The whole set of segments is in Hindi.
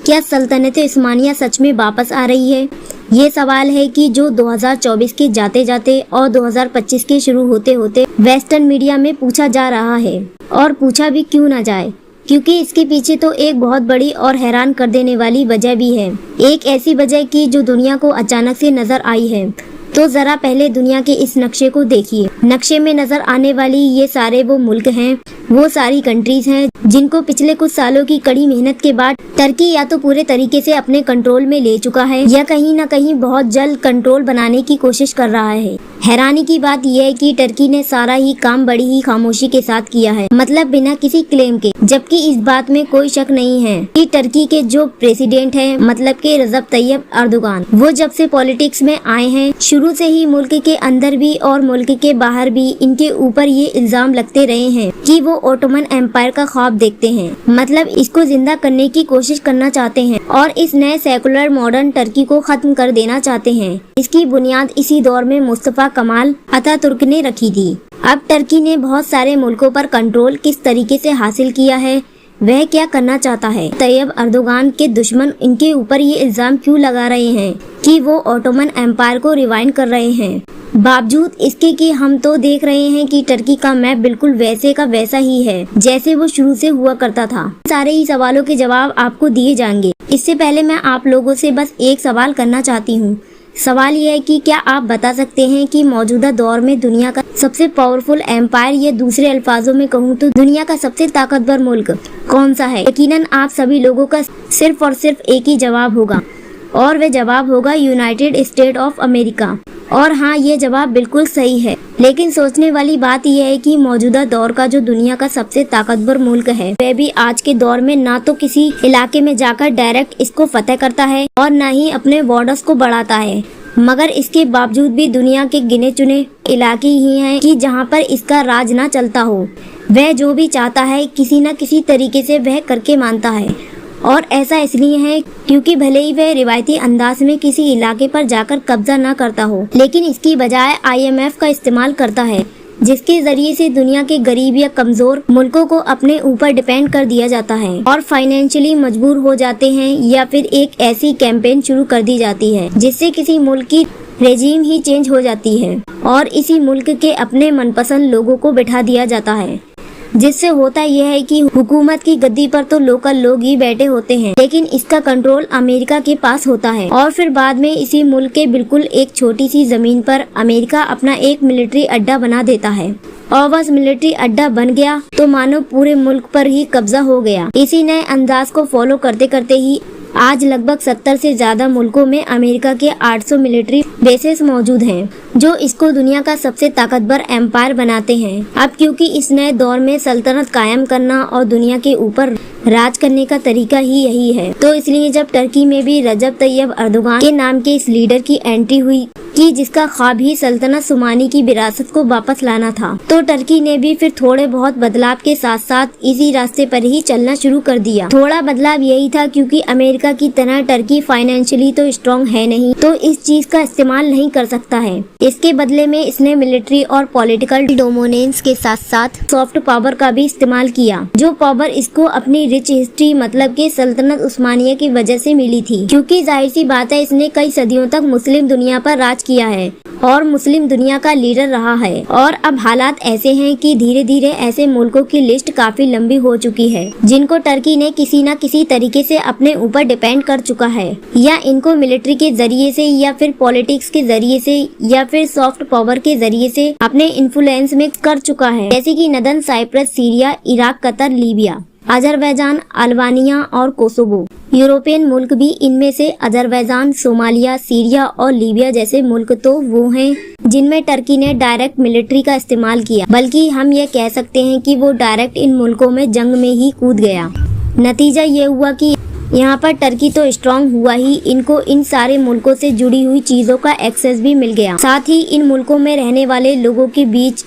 क्या सल्तनत उस्मानिया सच में वापस आ रही है? ये सवाल है कि जो 2024 के जाते जाते और 2025 के शुरू होते होते वेस्टर्न मीडिया में पूछा जा रहा है, और पूछा भी क्यों ना जाए, क्योंकि इसके पीछे तो एक बहुत बड़ी और हैरान कर देने वाली वजह भी है। एक ऐसी वजह की जो दुनिया को अचानक से नजर आई है। तो जरा पहले दुनिया के इस नक्शे को देखिए। नक्शे में नजर आने वाली ये सारे वो मुल्क हैं, वो सारी कंट्रीज हैं जिनको पिछले कुछ सालों की कड़ी मेहनत के बाद टर्की या तो पूरे तरीके से अपने कंट्रोल में ले चुका है या कहीं न कहीं बहुत जल्द कंट्रोल बनाने की कोशिश कर रहा है। हैरानी की बात यह है कि टर्की ने सारा ही काम बड़ी ही खामोशी के साथ किया है, मतलब बिना किसी क्लेम के। जबकि इस बात में कोई शक नहीं है कि टर्की के जो प्रेसिडेंट हैं, मतलब के रजब तैयब अर्दोगान, वो जब से पॉलिटिक्स में आए हैं, शुरू से ही मुल्क के अंदर भी और मुल्क के बाहर भी इनके ऊपर ये इल्जाम लगते रहे हैं कि वो ओटोमन एम्पायर का ख्वाब देखते हैं, मतलब इसको जिंदा करने की कोशिश करना चाहते हैं और इस नए सेकुलर मॉडर्न टर्की को खत्म कर देना चाहते हैं। इसकी बुनियाद इसी दौर में मुस्तफा कमाल अतातुर्क ने रखी थी। अब टर्की ने बहुत सारे मुल्कों पर कंट्रोल किस तरीके से हासिल किया है, वह क्या करना चाहता है, तैयब अर्दोगान के दुश्मन इनके ऊपर ये इल्जाम क्यों लगा रहे हैं कि वो ओटोमन एम्पायर को रिवाइंड कर रहे हैं, बावजूद इसके कि हम तो देख रहे हैं कि टर्की का मैप बिल्कुल वैसे का वैसा ही है जैसे वो शुरू से हुआ करता था। सारे ही सवालों के जवाब आपको दिए जाएंगे। इससे पहले मैं आप लोगों से बस एक सवाल करना चाहती हूँ। सवाल यह है कि क्या आप बता सकते हैं कि मौजूदा दौर में दुनिया का सबसे पावरफुल एम्पायर, या दूसरे अल्फाजों में कहूँ तो दुनिया का सबसे ताकतवर मुल्क कौन सा है? यकीनन आप सभी लोगों का सिर्फ और सिर्फ एक ही जवाब होगा, और वह जवाब होगा यूनाइटेड स्टेट ऑफ अमेरिका। और हाँ, ये जवाब बिल्कुल सही है। लेकिन सोचने वाली बात यह है कि मौजूदा दौर का जो दुनिया का सबसे ताकतवर मुल्क है, वह भी आज के दौर में ना तो किसी इलाके में जाकर डायरेक्ट इसको फतेह करता है और ना ही अपने बॉर्डर्स को बढ़ाता है, मगर इसके बावजूद भी दुनिया के गिने चुने इलाके ही हैं कि जहाँ पर इसका राज ना चलता हो। वह जो भी चाहता है किसी न किसी तरीके से वह करके मानता है, और ऐसा इसलिए है क्योंकि भले ही वह रिवायती अंदाज में किसी इलाके पर जाकर कब्जा न करता हो, लेकिन इसकी बजाय IMF का इस्तेमाल करता है, जिसके जरिए से दुनिया के गरीब या कमजोर मुल्कों को अपने ऊपर डिपेंड कर दिया जाता है और फाइनेंशियली मजबूर हो जाते हैं, या फिर एक ऐसी कैंपेन शुरू कर दी जाती है जिससे किसी मुल्क की रेजीम ही चेंज हो जाती है और इसी मुल्क के अपने मनपसंद लोगों को बिठा दिया जाता है। जिससे होता यह है कि हुकूमत की गद्दी पर तो लोकल लोग ही बैठे होते हैं, लेकिन इसका कंट्रोल अमेरिका के पास होता है, और फिर बाद में इसी मुल्क के बिल्कुल एक छोटी सी जमीन पर अमेरिका अपना एक मिलिट्री अड्डा बना देता है, और बस मिलिट्री अड्डा बन गया तो मानो पूरे मुल्क पर ही कब्जा हो गया। इसी नए अंदाज को फॉलो करते करते ही आज लगभग 70 से ज्यादा मुल्कों में अमेरिका के 800 मिलिट्री बेसेस मौजूद हैं, जो इसको दुनिया का सबसे ताकतवर एम्पायर बनाते हैं। अब क्योंकि इस नए दौर में सल्तनत कायम करना और दुनिया के ऊपर राज करने का तरीका ही यही है, तो इसलिए जब टर्की में भी रजब तैयब अर्दोगान के नाम के इस लीडर की एंट्री हुई कि जिसका ख्वाब ही सल्तनत उस्मानी की विरासत को वापस लाना था, तो टर्की ने भी फिर थोड़े बहुत बदलाव के साथ साथ इसी रास्ते पर ही चलना शुरू कर दिया। थोड़ा बदलाव यही था क्योंकि अमेरिका की तरह टर्की फाइनेंशियली तो स्ट्रॉन्ग है नहीं, तो इस चीज का इस्तेमाल नहीं कर सकता है। इसके बदले में इसने मिलिट्री और पॉलिटिकल डोमिनेंस के साथ साथ सॉफ्ट पावर का भी इस्तेमाल किया, जो पावर इसको अपनी रिच हिस्ट्री मतलब के सल्तनत उस्मानिया की वजह से मिली थी, क्योंकि जाहिर सी बात है इसने कई सदियों तक मुस्लिम दुनिया पर राज किया है और मुस्लिम दुनिया का लीडर रहा है। और अब हालात ऐसे हैं कि धीरे धीरे ऐसे मुल्कों की लिस्ट काफी लंबी हो चुकी है जिनको टर्की ने किसी न किसी तरीके से अपने ऊपर डिपेंड कर चुका है, या इनको मिलिट्री के जरिए से, या फिर पॉलिटिक्स के जरिए से, या फिर सॉफ्ट पावर के जरिए से अपने इन्फ्लुएंस में कर चुका है, जैसे कि नदन, Cyprus, Syria, Iraq, Qatar, Libya, Azerbaijan, Albania और कोसोवो। यूरोपियन मुल्क भी इनमें से अजरबैजान, सोमालिया, सीरिया और लीबिया जैसे मुल्क तो वो हैं जिनमें टर्की ने डायरेक्ट मिलिट्री का इस्तेमाल किया, बल्कि हम ये कह सकते हैं कि वो डायरेक्ट इन मुल्कों में जंग में ही कूद गया। नतीजा ये हुआ कि यहाँ पर टर्की तो स्ट्रांग हुआ ही, इनको इन सारे मुल्कों से जुड़ी हुई चीजों का एक्सेस भी मिल गया। साथ ही इन मुल्कों में रहने वाले लोगों के बीच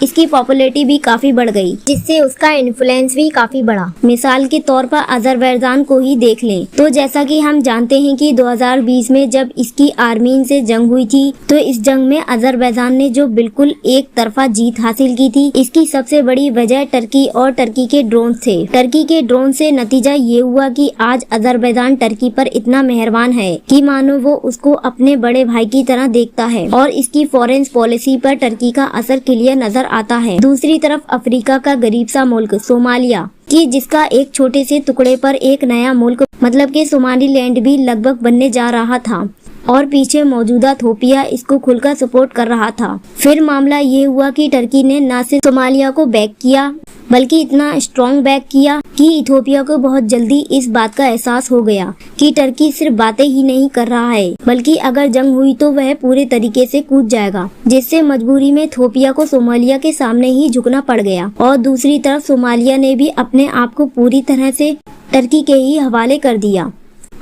इसकी पॉपुलैरिटी भी काफी बढ़ गई, जिससे उसका इन्फ्लुएंस भी काफी बढ़ा। मिसाल के तौर पर अजरबैजान को ही देख लें, तो जैसा कि हम जानते हैं कि 2020 में जब इसकी आर्मीन से जंग हुई थी, तो इस जंग में अजरबैजान ने जो बिल्कुल एक तरफा जीत हासिल की थी, इसकी सबसे बड़ी वजह टर्की और टर्की के ड्रोन थे। टर्की के ड्रोन से नतीजा ये हुआ कि आज अजरबैजान टर्की पर इतना मेहरबान है कि मानो वो उसको अपने बड़े भाई की तरह देखता है और इसकी फॉरेन पॉलिसी पर टर्की का असर क्लियर नजर आता है। दूसरी तरफ अफ्रीका का गरीब सा मुल्क सोमालिया कि जिसका एक छोटे से टुकड़े पर एक नया मुल्क मतलब कि सोमालीलैंड भी लगभग बनने जा रहा था और पीछे मौजूदा इथोपिया इसको खुलकर सपोर्ट कर रहा था। फिर मामला ये हुआ कि टर्की ने न सिर्फ सोमालिया को बैक किया बल्कि इतना स्ट्रॉन्ग बैक किया कि इथोपिया को बहुत जल्दी इस बात का एहसास हो गया कि टर्की सिर्फ बातें ही नहीं कर रहा है बल्कि अगर जंग हुई तो वह पूरे तरीके से कूद जाएगा, जिससे मजबूरी में इथोपिया को सोमालिया के सामने ही झुकना पड़ गया। और दूसरी तरफ सोमालिया ने भी अपने आप को पूरी तरह से टर्की के ही हवाले कर दिया।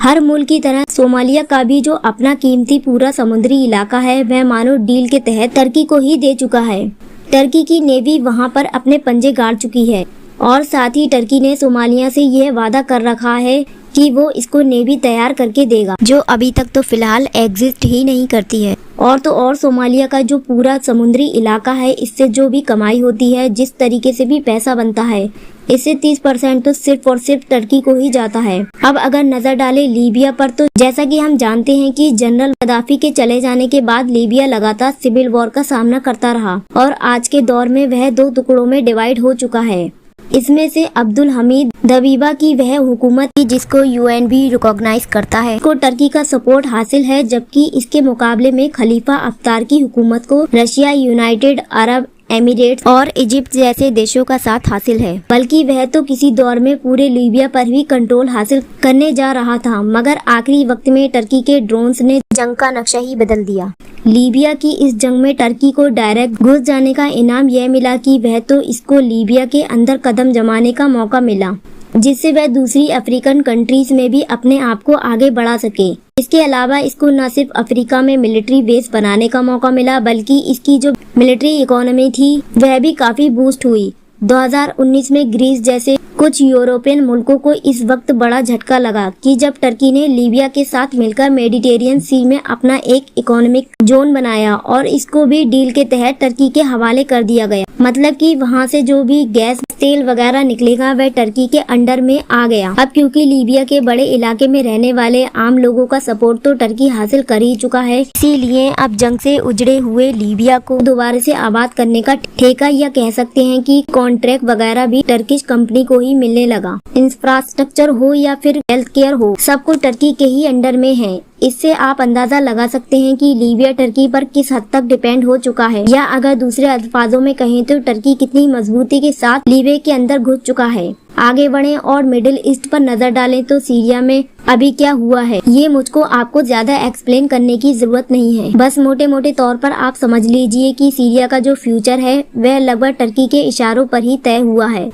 हर मुल्क की तरह सोमालिया का भी जो अपना कीमती पूरा समुद्री इलाका है वह मानो डील के तहत टर्की को ही दे चुका है। टर्की की नेवी वहां पर अपने पंजे गाड़ चुकी है और साथ ही टर्की ने सोमालिया से यह वादा कर रखा है कि वो इसको नेवी तैयार करके देगा, जो अभी तक तो फिलहाल एग्जिस्ट ही नहीं करती है। और तो और सोमालिया का जो पूरा समुद्री इलाका है इससे जो भी कमाई होती है, जिस तरीके से भी पैसा बनता है, इससे 30% तो सिर्फ और सिर्फ टर्की को ही जाता है। अब अगर नजर डालें लीबिया पर तो जैसा कि हम जानते हैं कि जनरल गद्दाफी के चले जाने के बाद लीबिया लगातार सिविल वॉर का सामना करता रहा और आज के दौर में वह 2 टुकड़ों में डिवाइड हो चुका है। इसमें से अब्दुल हमीद दबीबा की वह हुकूमत थी जिसको यूएन भी रिकॉग्नाइज करता है, को टर्की का सपोर्ट हासिल है, जबकि इसके मुकाबले में खलीफा हफ्तार की हुकूमत को रशिया, यूनाइटेड अरब एमिरेट्स और इजिप्ट जैसे देशों का साथ हासिल है। बल्कि वह तो किसी दौर में पूरे लीबिया पर भी कंट्रोल हासिल करने जा रहा था, मगर आखिरी वक्त में टर्की के ड्रोन्स ने जंग का नक्शा ही बदल दिया। लीबिया की इस जंग में टर्की को डायरेक्ट घुस जाने का इनाम यह मिला कि वह तो इसको लीबिया के अंदर कदम जमाने का मौका मिला, जिससे वह दूसरी अफ्रीकन कंट्रीज में भी अपने आप को आगे बढ़ा सके। इसके अलावा इसको न सिर्फ अफ्रीका में मिलिट्री बेस बनाने का मौका मिला बल्कि इसकी जो मिलिट्री इकोनॉमी थी वह भी काफी बूस्ट हुई। 2019 में ग्रीस जैसे कुछ यूरोपियन मुल्कों को इस वक्त बड़ा झटका लगा कि जब टर्की ने लीबिया के साथ मिलकर मेडिटेरियन सी में अपना एक इकोनॉमिक जोन बनाया और इसको भी डील के तहत टर्की के हवाले कर दिया गया। मतलब कि वहां से जो भी गैस तेल वगैरह निकलेगा वह टर्की के अंडर में आ गया। अब क्योंकि लीबिया के बड़े इलाके में रहने वाले आम लोगों का सपोर्ट तो टर्की हासिल कर ही चुका है, इसीलिए अब जंग से उजड़े हुए लीबिया को दोबारा से आबाद करने का ठेका या कह सकते हैं कि कॉन्ट्रैक्ट वगैरह भी टर्किश कंपनी को ही मिलने लगा। इंफ्रास्ट्रक्चर हो या फिर हेल्थ केयर हो, सब कुछ टर्की के ही अंडर में है। इससे आप अंदाजा लगा सकते हैं कि लीबिया टर्की पर किस हद तक डिपेंड हो चुका है, या अगर दूसरे अल्फाजों में कहें तो टर्की कितनी मजबूती के साथ लीबिया के अंदर घुस चुका है। आगे बढ़ें और मिडिल ईस्ट पर नजर डालें तो सीरिया में अभी क्या हुआ है ये मुझको आपको ज्यादा एक्सप्लेन करने की जरूरत नहीं है। बस मोटे मोटे तौर पर आप समझ लीजिए कि सीरिया का जो फ्यूचर है वह लगभग टर्की के इशारों पर ही तय हुआ है,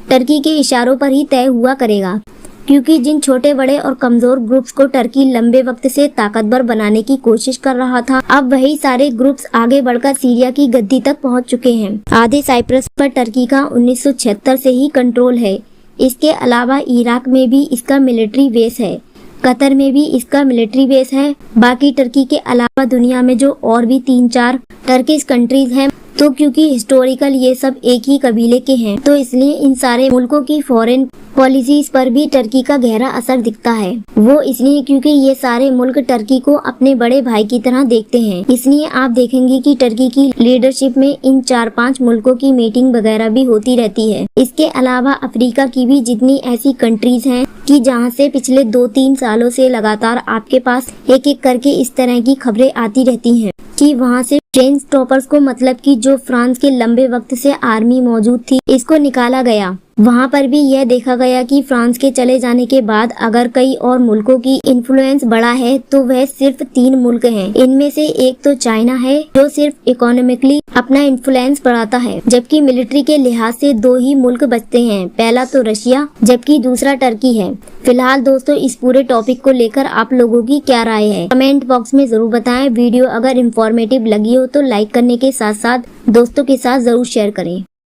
टर्की के इशारों पर ही तय हुआ करेगा, क्योंकि जिन छोटे बड़े और कमजोर ग्रुप्स को टर्की लंबे वक्त से ताकतवर बनाने की कोशिश कर रहा था, अब वही सारे ग्रुप्स आगे बढ़कर सीरिया की गद्दी तक पहुंच चुके हैं। आधे साइप्रस पर टर्की का 1976 से ही कंट्रोल है। इसके अलावा इराक में भी इसका मिलिट्री बेस है, कतर में भी इसका मिलिट्री बेस है। बाकी टर्की के अलावा दुनिया में जो और भी 3-4 टर्किश कंट्रीज हैं, तो क्योंकि हिस्टोरिकल ये सब एक ही कबीले के हैं तो इसलिए इन सारे मुल्कों की फॉरेन पॉलिसीज पर भी टर्की का गहरा असर दिखता है। वो इसलिए क्योंकि ये सारे मुल्क टर्की को अपने बड़े भाई की तरह देखते हैं। इसलिए आप देखेंगे कि टर्की की लीडरशिप में इन 4-5 मुल्कों की मीटिंग वगैरह भी होती रहती है। इसके अलावा अफ्रीका की भी जितनी ऐसी कंट्रीज हैं कि जहाँ से पिछले 2-3 सालों से लगातार आपके पास एक एक करके इस तरह की खबरें आती रहती हैं कि वहाँ से फ्रेंच ट्रॉपर्स को, मतलब कि जो फ्रांस के लंबे वक्त से आर्मी मौजूद थी, इसको निकाला गया। वहाँ पर भी यह देखा गया कि फ्रांस के चले जाने के बाद अगर कई और मुल्कों की इन्फ्लुएंस बढ़ा है तो वह सिर्फ 3 मुल्क हैं। इनमें से एक तो चाइना है जो सिर्फ इकोनॉमिकली अपना इन्फ्लुएंस बढ़ाता है, जबकि मिलिट्री के लिहाज से 2 ही मुल्क बचते हैं, पहला तो रशिया जबकि दूसरा टर्की है। फिलहाल दोस्तों इस पूरे टॉपिक को लेकर आप लोगों की क्या राय है कमेंट बॉक्स में जरूर बताएं। वीडियो अगर इंफॉर्मेटिव लगी हो तो लाइक करने के साथ साथ दोस्तों के साथ जरूर शेयर करें।